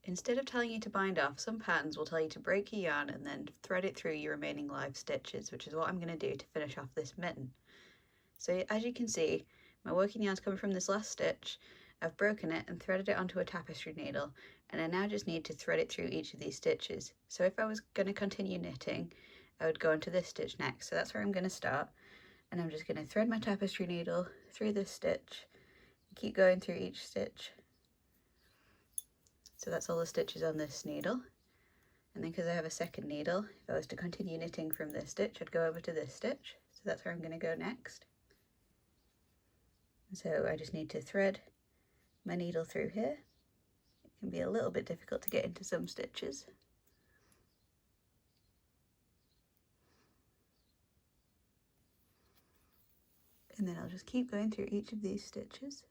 Instead of telling you to bind off, some patterns will tell you to break your yarn and then thread it through your remaining live stitches, which is what I'm going to do to finish off this mitten. So as you can see, my working yarn's coming from this last stitch. I've broken it and threaded it onto a tapestry needle, and I now just need to thread it through each of these stitches. So if I was going to continue knitting, I would go into this stitch next. So that's where I'm going to start, and I'm just going to thread my tapestry needle through this stitch, keep going through each stitch. So that's all the stitches on this needle. And then because I have a second needle, if I was to continue knitting from this stitch, I'd go over to this stitch. So that's where I'm going to go next. And so I just need to thread my needle through here. It can be a little bit difficult to get into some stitches. And then I'll just keep going through each of these stitches.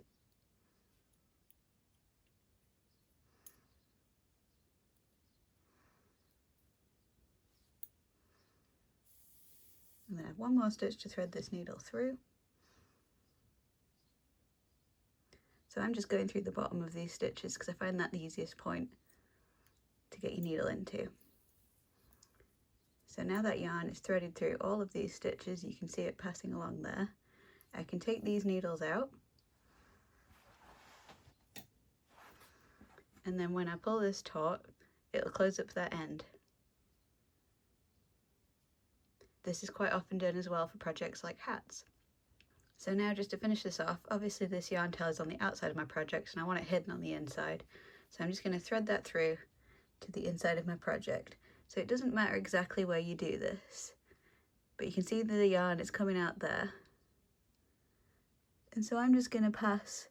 And then I have one more stitch to thread this needle through. So I'm just going through the bottom of these stitches because I find that the easiest point to get your needle into. So now that yarn is threaded through all of these stitches, you can see it passing along there. I can take these needles out, and then when I pull this taut, it'll close up that end. This is quite often done as well for projects like hats. So now just to finish this off, obviously this yarn tail is on the outside of my project and I want it hidden on the inside. So I'm just going to thread that through to the inside of my project. So it doesn't matter exactly where you do this, but you can see that the yarn is coming out there. And so I'm just going to pass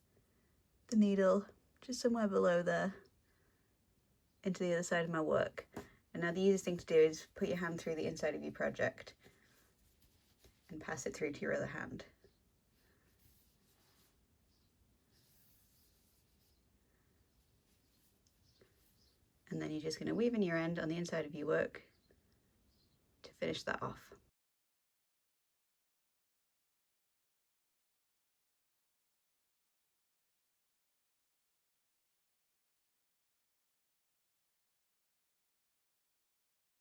the needle just somewhere below there into the other side of my work. And now the easiest thing to do is put your hand through the inside of your project and pass it through to your other hand. And then you're just going to weave in your end on the inside of your work to finish that off.